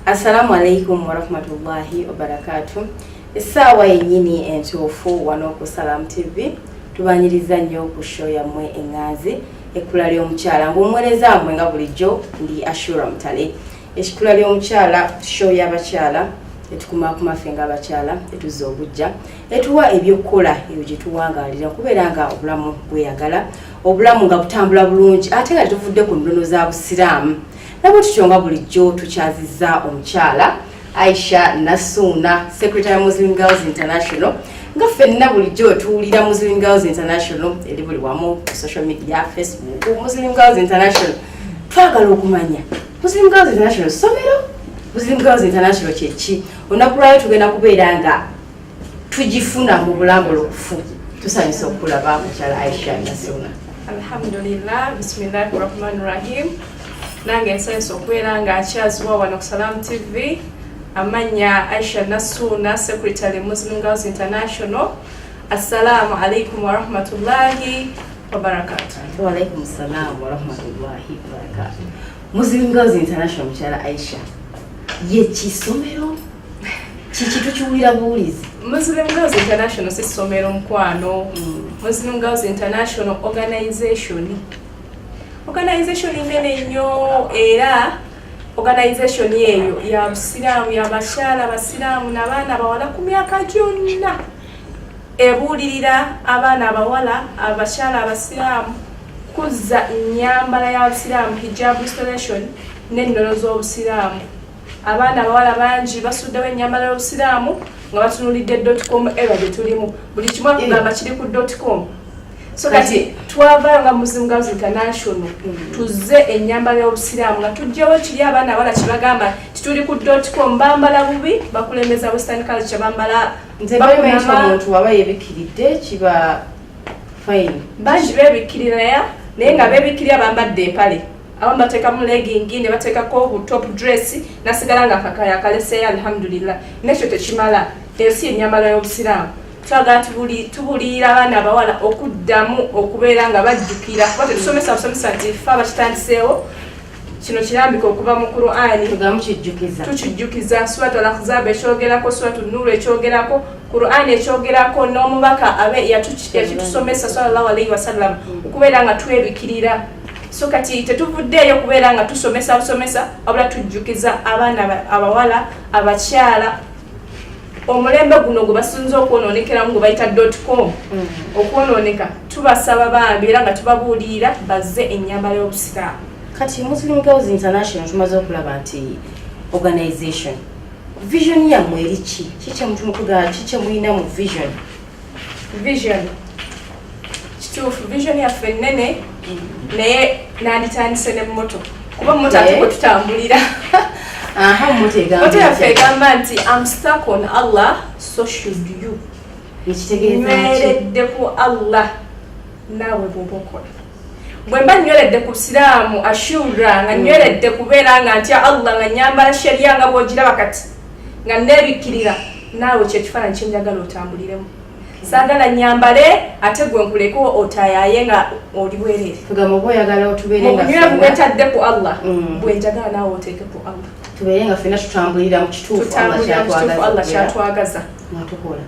Assalamu alaikum warahmatullahi wabarakatuh. Essaawa yennyini entuufu wano ku Salam TV tubanyiriza nnyo ku show yammwe eŋŋanzi ekkula ly'omukyala ng'omuweereza mmwe nga bulijjo ndi Ashura Mutale. Ekkula ly'omukyala show y'abakyala etukumaakuma ffe ng'abakyala etuzza obujja etuwa ebyokkola ebyo gye tuwangaalira kubeera nga obulamu bweyagala obulamu nga butambula bulungi ate nga tetuvudde ku nnono za busiraamu. Nabo tutyo nga bulijjo tukyazizza omukyala Aisha Nasuna, Secretary Muslim Girls International. Nga ffenna bulijjo tuwulira Muslim Girls International eri buli wamu ku social media, Facebook, Muslim Girls International. Twagala okumanya Muslim Girls International somero, Muslim Girls International kyeki. Olunaku lwayo tugenda kubeera nga tugifuna mu bulambulukufu. Tusanyusa okulaba mukyala Aisha Nasuna. Alhamdulillah, bismillahirrahmanirrahim. Nange nsanyusa okubeera nga akyazibwa wano ku Salam TV. Amanya Aisha Nasuna, Secretary Muslim Girls International. Assalamu alaikum wa rahmatullahi wa barakatuh. Wa alaikum salam wa rahmatullahi wa barakatuh. Muslim Girls International mukyala Aisha yekisomero kiki tukiwulira buwulizi. Muslim Girls International si ssomero mukwano. Muslim Girls International organization nene nnyo era organization yeyo ya Busiraamu ya bakyala abasiraamu n'abaana abawala ku myaka gyonna ebuulirira abaana abawala abakyala abasiraamu kuzza ennyambala y'abasiraamu hijab restoration n'ennono z'obusiraamu. Abaana abawala bangi basuddewo ennyambala y'obusiraamu nga batunulidde .com era gye tulimu buli kimu akugamba kiri ku .com. So kati twavaayo nga Muslim Girls International tuzze ennyambala y'obusiraamu nga tujjawo kiri abaana abawala kye bagamba tituli ku .com bambala bubi bakulembeza western culture bambala omuntu waba yebikiridde kiba fine. Bangi beebikirira naye nga beebikirira bambadde empale abamu bateekamu legging ne bateekako top dress nasigala nga kakaya kaleseyo alhamdulillah. Nekyo tekimala eyo si ennyambala y'obusiraamu. Twagala tubuulirira abaana abawala okuddamu okubeera nga bajjukira kuba tetusomesa busomesa nti ffe abakitandiseewo kino kirambika okuva mu Qur'ani tukijjukiza Suratul Ahzab ekyogerako, Suratul Nur ekyogerako, Qur'ani ekyogerako n'omubaka abe yakitusomesa sallallahu alaihi wasallam okubeera nga twebikirira. So kati tetuvuddeeyo kubeera nga tusomesa busomesa wabula tujjukiza abaana abawala abakyala omulembe guno gwe basinza okwonoonekeramu gwe bayita .com okwonooneka tubasaba bambi era nga tubabuulirira bazze ennyambala y'obusiraamu. Kati Muslim Girls International tumaze okulaba nti organization vision yammwe eri ki kikye mulina mu vision kituufu vision yaffe nnene naye nanditandise n'emmoto kuba mmoto ate kwe tutambulira. Moto yaffe egamba nti I'm stuck on Allah, so should you. Nyweredde ku Allah naawe bw'oba okola. Bwe mba nyweredde ku Busiraamu Ashura nga nyweredde kubeera nga ntya Allah nga nyambala sheria nga bw'ogiraba kati nga neebikkirira naawe kyekifaananyi kye njagala otambuliremu. Saagala nyambale ate gwe nkuleko otayaaye nga oli bwereere. Tugamba oba oyagala otubeere nga munywevu gwetadde ku Allah bwe njagala naawe oteeke ku Allah. Tubeere nga ffenna tutambulira mu kituufu Allah kyatwagaza natukola.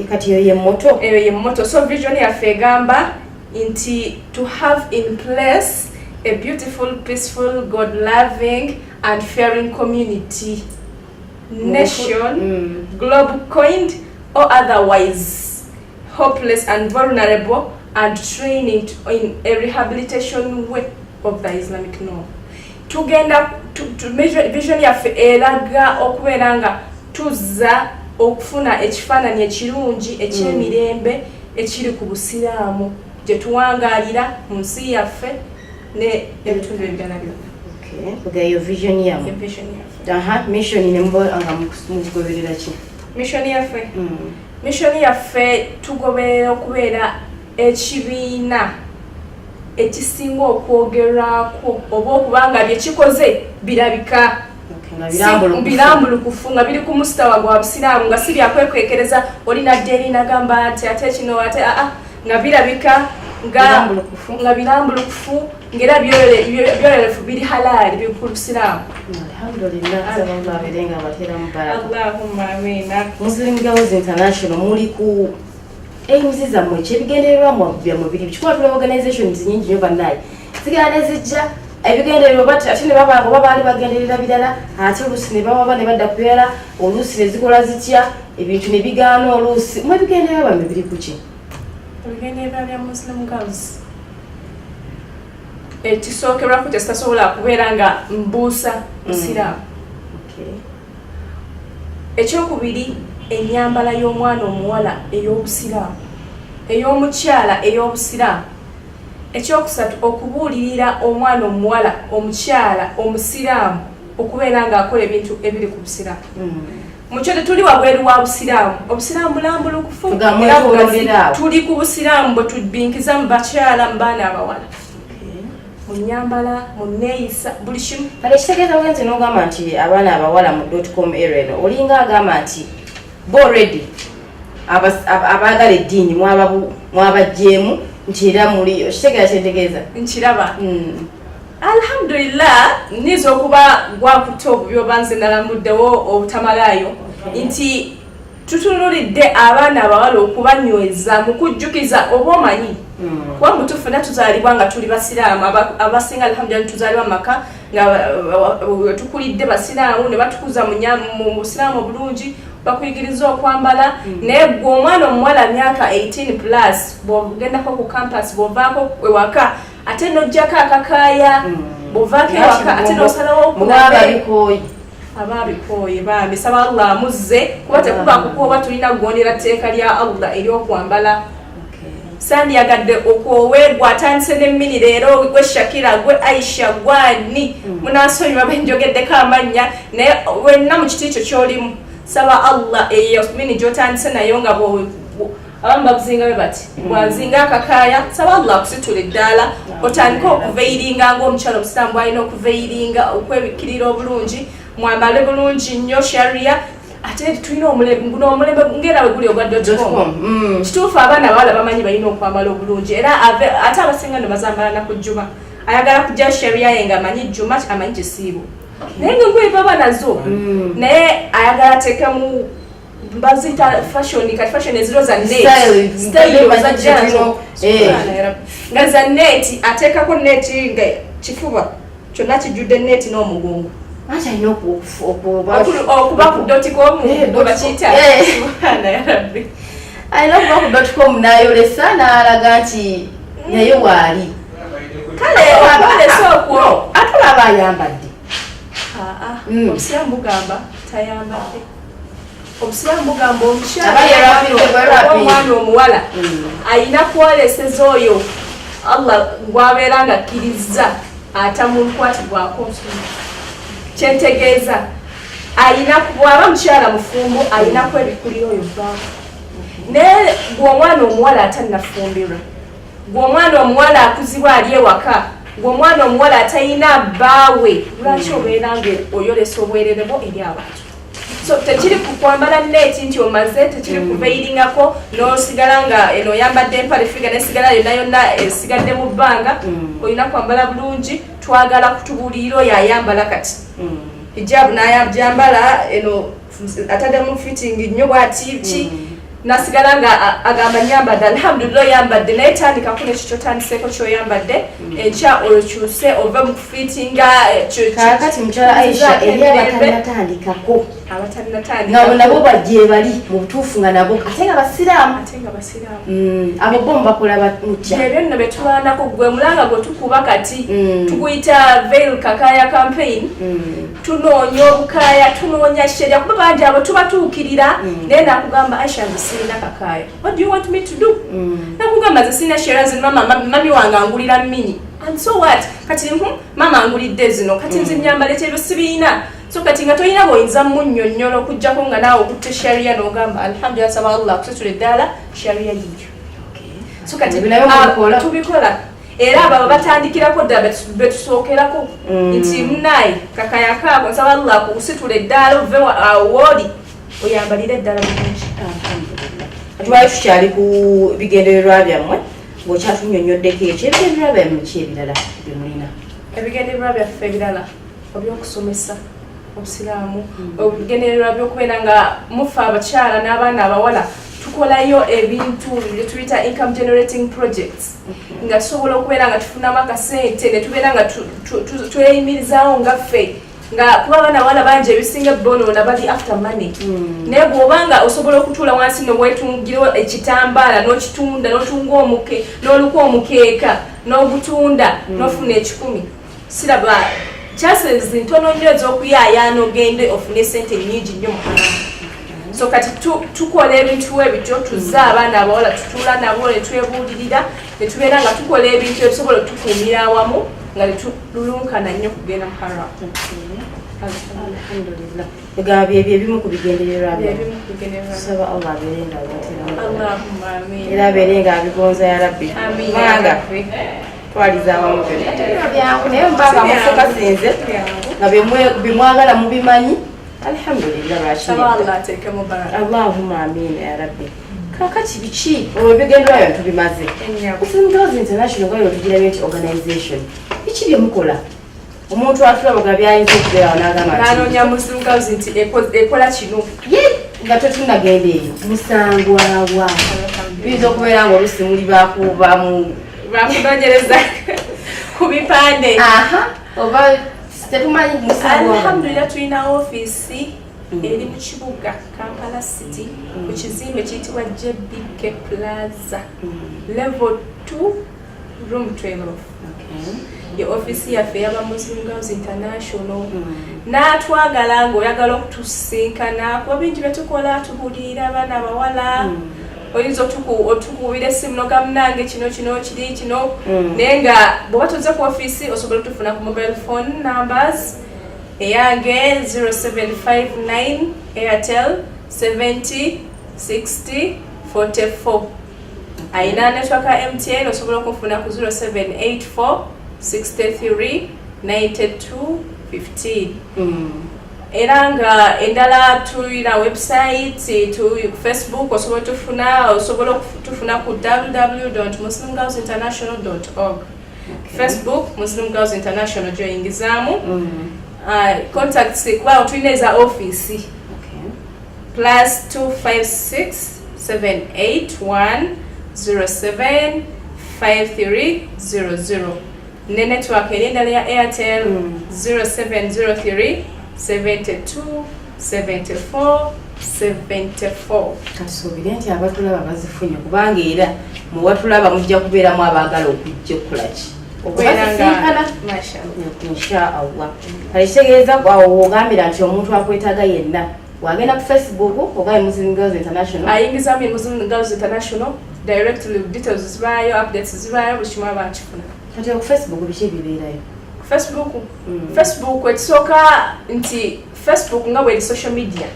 Kati eyo ye mmoto? Eyo ye mmoto. So vision yaffe egamba nti to have in place a beautiful, peaceful, God-loving and fearing community, nation, globe coined or otherwise hopeless and vulnerable, and training in a rehabilitation way of the Islamic norm. Tugenda vision yaffe eraga okubeera nga tuzza okufuna ekifaananyi ekirungi ekyemirembe ekiri ku Busiraamu gye tuwangaalira mu nsi yaffe n'ebitundu ebirala byonna. Eyo vision yammwe. Mission ne muba nga mugoberera ki? Mission yaffe tugoberera okubeera ekibiina ekisinga okwogerwako oba okubanga byekikoze birabika birambulukufu nga biri ku mustawa gwa Busiraamu nga si byakwekekereza olina ddeeri nagamba nti ate kino ate nga birabika nga birambulukufu ngera byolerefu biri halali bikulusiramu. Alhamdulillah sallallahu alayhi wa sallam. Allahumma amina. Muslim Girls International muli ku aims zammwe kyebigendererwamu byammwe biri bikikuba tula organizations nyingi nyo bannaye zigenda ne zijja ebigendererwa bati ate ne babango babaali bagenderera birala ate oluusi ne bawaba ne badda kubeera oluusi ne zikola zitya ebintu ne bigaana oluusi mwe ebigendererwa byammwe biri ku ki? Ebigendererwa bya Muslim Girls ekisookerwako tekitasobola kubeera nga mbuusa busiraamu. Ekyokubiri ennyambala y'omwana omuwala ey'obusiraamu ey'omukyala ey'obusiraamu. Ekyokusatu okubuulirira omwana omuwala omukyala omusiraamu okubeera ng'akola ebintu ebiri ku busiraamu. Mukyo tetuli wabweru wa busiraamu, obusiraamu bulambulukufu tuli ku busiraamu bwe tubinkiza mu bakyala mu baana abawala mu nnyambala mu nneeyisa buli kimu. Kale kitegeeza ogenze n'ogamba nti abaana abawala mu .com era eno olinga agamba nti bo already abaagala eddiini mwabajjeemu nti era muli okitegeeza kyentegeeza nkiraba. Alhamdulillah niza okuba gwakutte obubi oba nze nalamuddewo obutamalayo nti tutunulidde abaana abawala okubanyweza mu kujjukiza oba omanyi kuba mutuufu na tuzaalibwa nga tuli basiraamu abasinga alhamdulillah tuzaalibwa maka nga tukulidde basiraamu ne batukuza mu busiraamu obulungi bakuyigiriza okwambala naye gwe omwana omuwala myaka 18+ bw'ogendako ku campus bw'ovaako ewaka ate n'oggyako akakaaya bw'ovaako ewaka ate n'osalawo ababikooye bambi saba Allah amuzze kuba tekuba kukooba tulina kugondera tteeka lya Allah ery'okwambala. Sandyagadde okwowe gwatandise n'emmini leero gwe Shakira gwe Aisha gwani munaasonyiwa benjogeddeko amannya naye wenna mu kiti ekyo ky'olimu saba Allah eyo mini gy'otandise nayo nga abamu bakuzinga bwe bati bwazinga akakaaya saba Allah akusitula eddaala otandika okuveiringa ng'omukyala omusiraamu bw'alina okuveiringa okwebikkirira obulungi mwambale bulungi nnyo sharia ate tulina omulembe ngera weguli ogwa .com. Kituufu abaana abawala bamanyi balina okwambala obulungi era ate abasinga ne bazambala nakujjuma ayagala kujja sharia ye nga amanyi jjuma amanyi kisiibo naye ngaengoye baba nazo naye ayagala ateekemu bazita fashion kati fashion eziro za net style za janjo nga za net ateekako net nga kifuba kyonna kijjudde net n'omugongo ate alina okuba ku .com bakiyita alina okuba ku .com n'ayolesa n'alaga nti naye waali kale abalese okwo ate olaba ayambadde obusiraamu bugamba tayambadde obusiraamu bugamba omukyala omwana omuwala ayina kwoleseza oyo Allah gw'abeera nga akkiriza atamunkwatibwako nsonga kyentegeeza ayina bw'aba mukyala mufumbo ayina kwebikulira oyo bbaako naye gw'omwana omuwala atannafumbirwa gw'omwana omuwala akuzibwa ali ewaka gw'omwana omuwala atalina bbaawe lwaki obeera nga oyolesa obwerere bwo eri abantu. So tekiri kukwambala neeti nti omaze tekiri kuveiringako n'osigala nga eno oyambadde empale figa nesigala yonna esigadde mu bbanga olina kwambala bulungi twagala kutubuulira oyo ayambala kati hijabu n'ayajambala eno ataddemu fitting nnyo bwatiki nasigala nga agamba nyambadde alhamdulillah oyambadde naye tandikako nekyo kyotandiseeko kyoyambadde enkya okyuse ove mu kufitinga kakati mukyala Aisha eri abatanatandikako nga nabo bajje bali mu butuufu nga nabo ate nga basiraamu abo bo bakola batya ebyo nno betulwanako gwe mulanga gwe tukuba kati tuguyita veil kakaya campaign tunoonya obukaya tunoonya sheria kuba bangi abo tubatuukirira naye nakugamba Aisha sina kakaya what do you want me to do nakugamba ze sina sheria zino mami wange angulira mini and so what kati mama angulidde zino kati nze nyambale kyebyo sibiina so kati nga toyina bw'oyinza munnyonnyola okujjako nga naawe okutte sharia n'ogamba alhamdulillah saba Allah akusasula eddaala sharia yiyo so kati tubikola era abo batandikirako ddala betusookerako nti munaye kakaya kaako nsaba Allah akusitula eddaala ove wooli oyambalire eddala bulungi. Twali tukyali ku bigendererwa byammwe ng'okyatunyonnyoddeko ekyo ebigendererwa byammwe ki ebirala bye mulina? Ebigendererwa byaffe ebirala ebyokusomesa obusiraamu, ebigendererwa by'okubeera nga mufa abakyala n'abaana abawala tukolayo ebintu bye tuyita income generating projects nga tusobola okubeera nga tufunamu akasente ne tubeera nga tweyimirizaawo nga ffe nga kuba abaana abawala bangi ebisinga bonoona bali after money naye bw'obanga osobola okutuula wansi nobwetungirawo ekitambaala n'okitunda n'otunga omuke n'oluka omukeeka n'ogutunda n'ofuna 10 siraba chances ntono nnyo ez'okuyaayaana ogende ofune sente nnyingi nnyo mu haramu. So kati tukola ebintu ebityo tuzza abaana abawala tutuula nabo ne twebuulirira ne tubeera nga tukola ebintu ebisobola okutukuumira awamu nga tetululunkana nnyo kugenda mu haramu. Alhamdulillah. Egaba byebyo ebimu ku bigendererwa byammwe. Tusaba Allah abeere nga abireeteramu. Allahumma amiin. Era abeere nga abigonza ya Rabbi. Amiin. Mwanga twaliza awamu byonna. Byangu naye mpanga mufuka sinze nga bimwagala mubimanyi. Alhamdulillah lwaki. Allahumma amiin ya Rabbi. Kakati biki ebigendererwa byo tubimaze. Muslim Girls International nga yotugira byeti organization. Biki bye mukola? Omuntu atulaba nga byayinza okubeerawo n'agamba nti n'anoonya Muslim Girls nti ekola kino nga tetunagenda eyo musangwawa biyinza okubeera nga olusi muli bakubamu bakunoonyereza ku bipande oba tetumanyi musangwawa. Alhamdulillah tulina ofiisi eri mu kibuga Kampala City ku kizimbe kiyitibwa JBK Plaza level 2 room 12. Ye ofisi yaffe yaba Muslim Girls International n'atwagala ng'oyagala okutusinkana kuba bingi bye tukola tubuulirira abaana abawala oyinza otukuubira essimu n'ogamunange kino kiri kino naye nga bw'oba tuze ku ofisi osobola otufuna ku mobile phone numbers eyange 0759 Airtel 70 60 44 ayina network MTN osobola okufuna ku 0784 63 92 15. Era nga endala tulina website tu Facebook osobola tufuna ku www.muslimgirlsinternational.org. Facebook Muslim Girls International joyingizaamu. Contacts kuba tulina eza office +256 781 07 5300. Ne network endala ya Airtel 0703 72 74 74. Kasuubire nti abatulaba bazifunye kubanga era mu watulaba mujja kubeeramu abaagala okujja okukolaki okubeeranga inshaallah. Kale kitegeeza ogambira nti omuntu akwetaaga yenna wagenda ku Facebook ogaye Muslim Girls International ayingizamu Muslim Girls International directly details zibaayo updates zibaayo buli kimu abakifuna. Kati ku Facebook biki bibeerayo? Facebook ekisooka nti Facebook nga bweri social media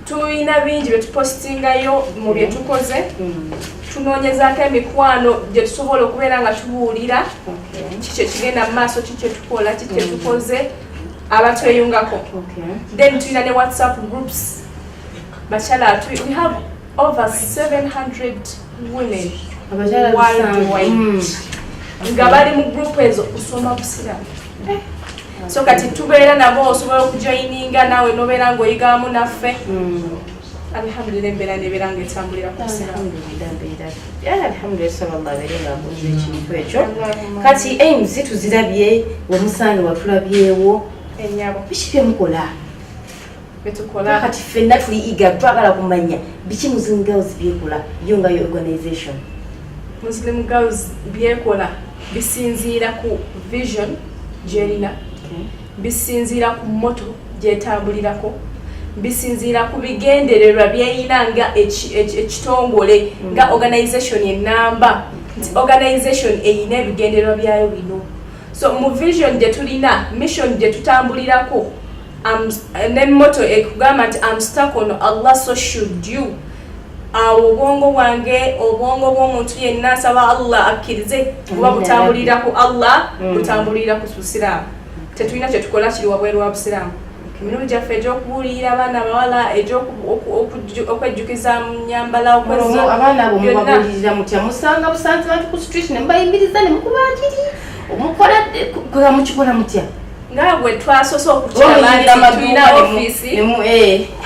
tulina bingi bye tupostingayo mu bye tukoze tunoonyezaako emikwano gye tusobola okubeera nga tubuulira kiki ekigenda mu maaso kiki ekyetukola kiki ekyetukoze abatweyungako. Then tulina ne WhatsApp groups bakyala we have over 700 women worldwide nga bali mu group ezo kusoma busiraamu. So kati tubeera nabo osobola okujoininga nawe nobeera ng'oyigamu naffe. Alhamdulillah embeera nebeera ng'etambulira ku busiraamu. Alhamdulillah sallallahu abeere nga mbuuza ekintu ekyo. Kati aims tuzirabye wemusaani watulabyewo ennyabo biki bye mukola betukola kati ffenna tuliyiga twagala kumanya biki Muslim Girls byekola yo nga yo organization. Muslim Girls byekola bisinziira ku vision gyerina, bisinziira ku moto gyetambulirako, bisinziira ku bigendererwa byeyina nga ekitongole nga organization enamba nti organization eyina ebigendererwa byayo bino. So mu vision gye tulina mission gye tutambulirako ne moto ekugamba nti I'm stuck on Allah so should you. Obwongo bwange obwongo bw'omuntu yenna asaba Allah akkirize kuba butambulira ku Allah butambulira ku busiraamu. Tetulina kye tukola kiri wabweru wa busiraamu. emirimu gyaffe egy'okubuulirira abaana abawala okwejjukiza mu nnyambala abaana abo mubabuulirira mutya musanga busanze bantu ku street ne mubayimbiriza ne mukubaakiri omukola mukikola mutya nga bwe twasoose okukirabaani tulina ofiisi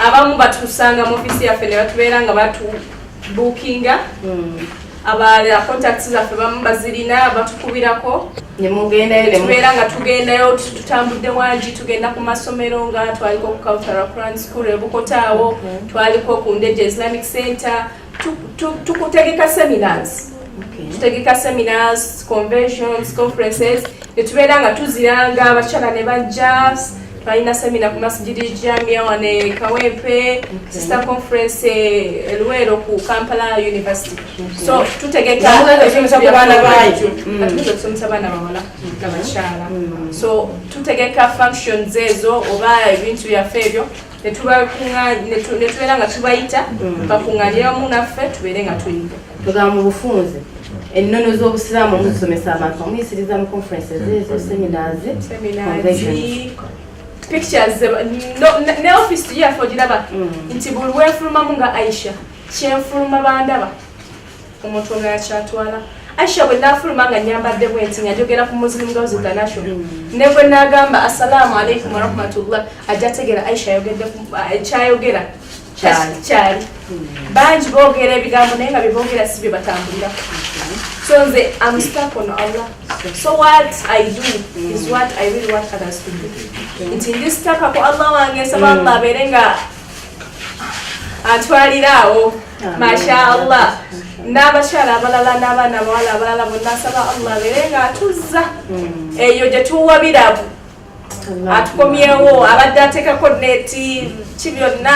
abamu batusanga mu ofiisi yaffe ne batubeera nga batubuukinga abalala contacts zaffe bamu bazirina batukubirako tubeera nga tugendayo tutambudde wangi tugenda ku masomero nga twaliko ku Kautara Quran School ebukotaawo twaliko ku Ndeje Islamic Center tukutegeka seminars tutegeka seminars, conventions, conferences netubeera nga tuziranga abakyala ne bajja twalina semina ku Masjidi Jamia wane Kawempe sister conference Luwero ku Kampala University so tutegeka abaana bawala n'abakyala so tutegeka functions ezo oba ebintu byaffe ebyo netubeera nga tubayita bakuŋŋaanira wamu naffe tubeere nga tuyiga tugamba mu bufunze ennono z'obusiraamu muzisomesa abantu bamuyisiriza mu conferences ezo seminars pictures ne office yaffe ogiraba nti buli wenfulumamu nga Aisha kyenfuluma bandaba omuntu ono yakyatwala Aisha bwe nafuluma nga nyambadde bwenti nga njogera ku Muslim Girls International ne bwe nagamba assalamu alaikum wa rahmatullah ajja ategeera Aisha kyayogera kyali bangi boogera ebigambo naye nga beboogera si bye batambulira so nze I'm stuck on Allah so what I do is what I really want others to do nti ndisitaka ku Allah wange nsaba Allah abeere nga atwaliraawo masha Allah n'abakyala abalala n'abaana abawala abalala bonna asaba Allah abeere nga atuzza eyo gye tuwabira atukomyewo abadde ateekako neeti ki byonna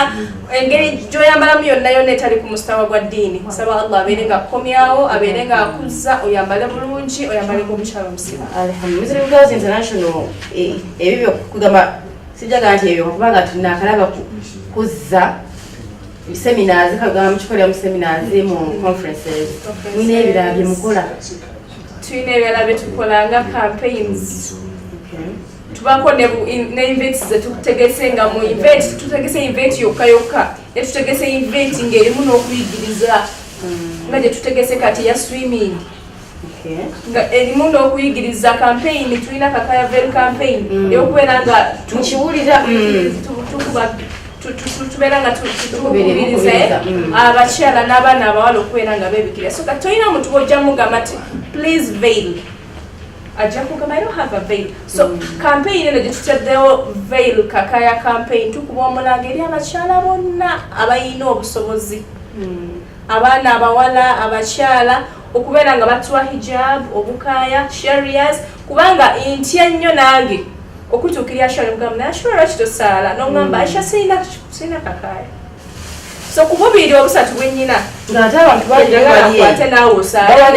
engeri gy'oyambalamu yonna yonna etali ku mustawa gwa ddiini saba Allah abeere nga akukomyawo abeere nga akuzza oyambale bulungi oyambaleko omukyala omusiba Muslim Girls International ebyo kugamba sijaga nti ebyo kubanga tulina akalaba kuzza seminars kagamba mukikolera mu seminars mu conferences tulina ebirala bye mukola tulina ebirala bye tukola nga campaigns tubako ne events zetutegese nga mu event tutegese event yokka ne tutegese event ng'erimu n'okuyigiriza nga gye tutegese kati ya swimming nga erimu n'okuyigiriza campaign tulina kakaya vel campaign eyokubeera nga tukiwulira tubeera nga tukubiriza abakyala n'abaana abawala okubeera nga beebikira so kati tolina muntu bw'ojja mugamba nti please veil ajja kugamba I don't have a veil so campaign eno gye tutaddewo veil kakaya campaign tukuba omulanga eri abakyala bonna abalina obusobozi abaana abawala abakyala okubeera nga batuwa hijab obukaaya sharias kubanga ntya nnyo nange okutuukirira shari mugamba naye ashura lwaki tosaala n'ogamba Aisha sirina kakaaya so ku bubiri obusatu bwennyina ng'ate abantu bakwate naawe osaala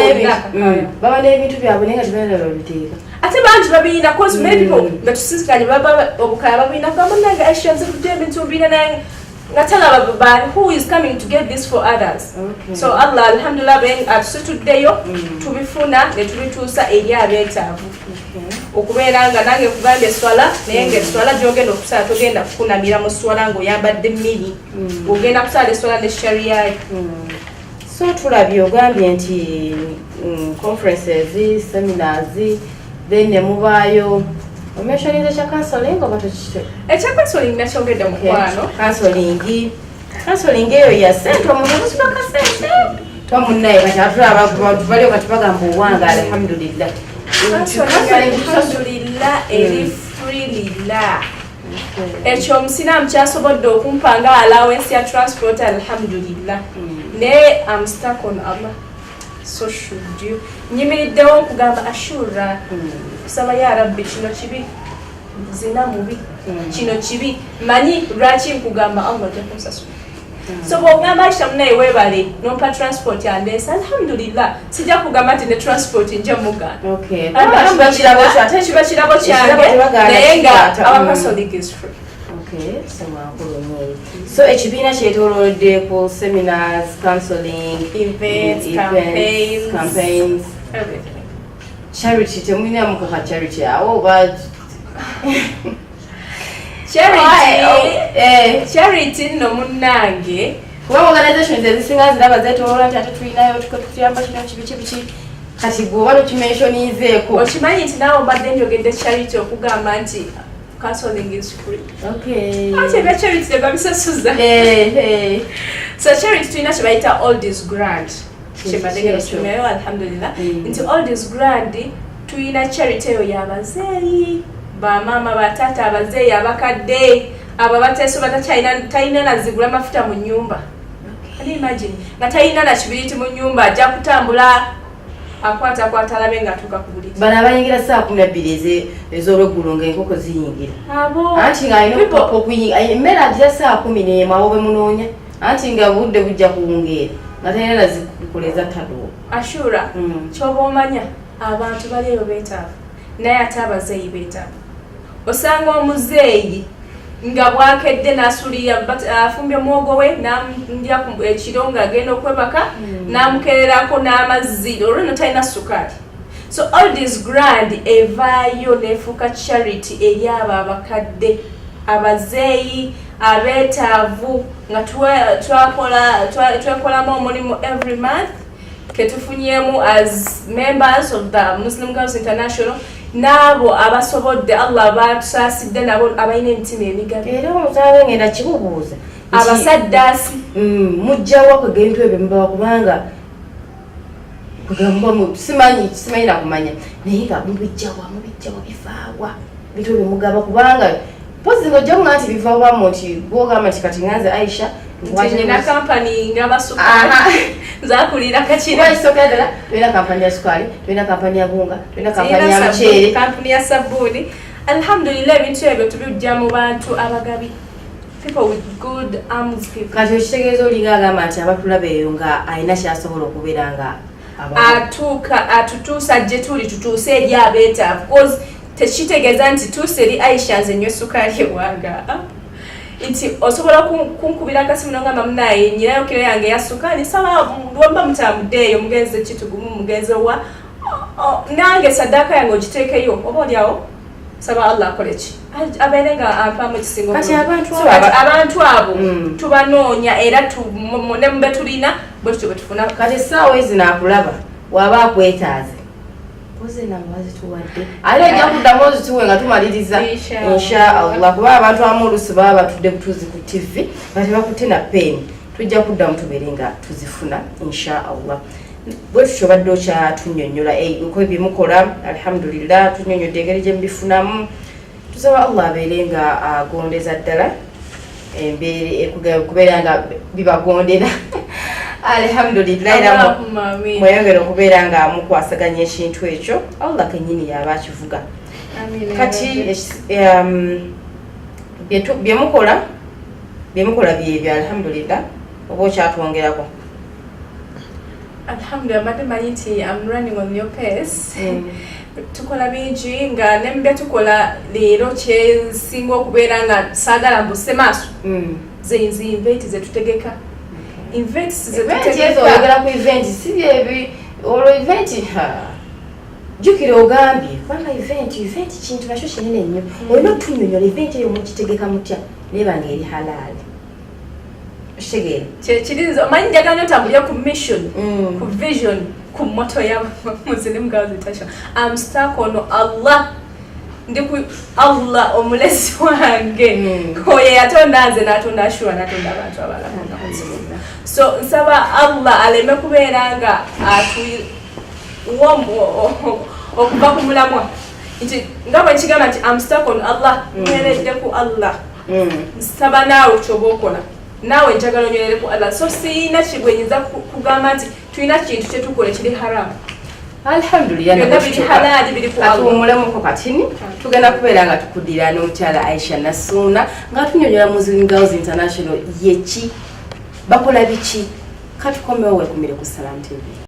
baba n'ebintu byabwe naye nga tebalina babiteeka ate bangi babiina cause many people nga tusisikanye baba obukaya babiina kugamba munange Aisha nze tudde ebintu mbiina naye nga talaba who is coming to get this for others so Allah alhamdulillah atusituddeyo tubifuna ne tubituusa eri abeetaavu okubeera nga nange kugamba eswala naye nga eswala gy'ogenda okusala togenda kukunamira mu swala ng'oyambadde mmiri ogenda kusala eswala ne shariya so tulabye ogambye nti conferences seminars then ne mubaayo omentioninze ekya counseling oba tokite ekya counseling nakyogedde mu mukwano counseling eyo ya sente omuntu omusibaka sente twamunnaye kati atulabavaliyo kati bagamba owanga alhamdulillah alhamdulillah eri free lillah ekyo omusiraamu kyasobodde okumpanga allowance ya transport alhamdulillah naye I'm stuck on Allah so should you nyimiriddewo okugamba ashura kusaba ya rabbi kino kibi zina mubi kino kibi manyi lwaki nkugamba Allah ajja kunsasula so bw'ogamba Aisha munaye weebale nompa transport yandeesa alhamdulillah sijja kugamba nti ne transport nja mugana kiba kirabo kyange naye nga our catholic is free so ekibiina kyetolodde ku seminars counseling events campaigns everything charity temulinamu ka charity awo oba Charity no munnange kuba organizations ezisinga ziraba zetolola nti ate tulinayo tukuyamba kino kibiki kati gwoba nokimensionizeeko okimanyi nti naawe mbadde njogedde Charity okugamba nti counseling is free. Okay. Ate ebya Charity tebabisasuza. So Charity tulina kye bayita All Is Grand. Kyembadde nsomero alhamdulillah. Nti All Is Grand tulina Charity eyo y'abazeeyi, bamaama batata abazeeyi abakadde abo bateeso talina nazigula mafuta mu nnyumba. Can you imagine? Nga talina na kibiriti mu nnyumba ajja kutambula akwata alabe nga atuuka ku buliri. Bano abayingira saa 12 ez'olweggulo ng'enkoko ziyingira. Anti ng'alina okuyingira emmere agya saa 10 awo bwe munoonya anti nga budde bujja kuwungeera nga talina nazikoleza tadoo. Ashura ky'oba omanya abantu baliyo beetaavu naye ate abazeeyi beetaavu. Osanga omuzeeyi nga bwakedde n'asulira afumbye omwogo we n'amundya ekiro ng'agenda okwebaka n'amukererako n'amazzi olwo no talina sukaali. So All Is Grand evaayo n'efuuka Charity eri abo abakadde abazeeyi abeetaavu nga twekolamu omulimu every month ketufunyemu as members of the Muslim Girls International n'abo abasobodde Allah batusaasidde nabo abalina emitima emigabi. Era omusabe ngenda kibubuuza abasaddaasi mujjawa kwegento ebyo mubawa kubanga kugamba simanyi nakumanya naye nga mubijjawa bifaawa bitu bimugaba kubanga pozi ng'ojja nga nti bivaawamu nti gwogamba nti kati nganze Aisha nina kampani ng'abasuka nzakulira kakira waisoka ddala tulina kampani ya sukali tulina kampani ya bunga tulina kampani ya muceere kampani ya sabuni alhamdulillah ebintu ebyo tubijja mu bantu abagabi people with good arms people. Kati okitegeeza olinga agamba nti abatulaba eyo nga alina kyasobola okubeera nga atutuusa gye tuli tutuuse eri abeetaavu cause tekitegeeza nti tuuse eri Aisha nze nnywe sukaali ewange nti osobola kunkubira akasimu nongamba munaye nyirayo kiro yange ya sukaali sawa lwomba mutambudde eyo mugenze kitugumu mugenze wa nange saddaaka yange ogiteekeyo oba oliawo saba Allah akole ki abeere nga ampaamu ekisinga abantu abo tubanoonya era ne mube tulina bwe tutyo bwe tufuna kati essaawa ezi naakulaba waba akwetaaze poze nambazi tuwadde ale ojja kuddamu ozituwe nga tumaliriza inshallah kuba abantu abamu oluusi baba batudde butuuzi ku TV nga tebakutte na peeni tujja kuddamu tubeere nga tuzifuna inshallah bwe tutyo badde okyatunnyonnyola uko byemukola alhamdulillah tunnyonnyodde engeri gye mubifunamu tusaba Allah abeere nga agondeza ddala kubeera nga bibagondera alhamdulillah era mweyongera okubeera nga mukwasaganya ekintu ekyo Allah kennyini yaba akivuga kati byemukola byebyo alhamdulillah oba okyatwongerako. Alhamdulillah mbadde manyi nti I'm running on your pace. Tukola bingi nga nembya tukola leero kyesinga okubeera nga saagala mbuse maaso zenzi invent zetutegeka event oyogera ku event si byebi olwo event jukira ogambye kubanga event kintu nakyo kinene nnyo olina okutunyonyola event eyo mukitegeka mutya nebanga eri halaali kitegeera kyekiriza omanyi njagala nyo otambulira ku mission ku vision ku moto ya Muslim Girls International. I'm stuck on Allah ndi ku Allah omulesi wange koye yatonda nze natonda ashura natonda abantu abalala so nsaba Allah aleme kubeera nga okuva ku mulamwa nti nga bwe nkigamba nti I'm stuck on Allah mweredde ku Allah nsaba naawe kyoba okola naawe njagala onywerere ku Allah so siina kibwenyinza kugamba nti tulina kintu kyetukola kiri haramu. Alhamdulillah katini tugenda kubeera nga tukuddira n'omukyala Aisha Nasuna nga tunyonyola Muslim Girls International yeki bakola biki katukomewo wekumire ku Salam TV.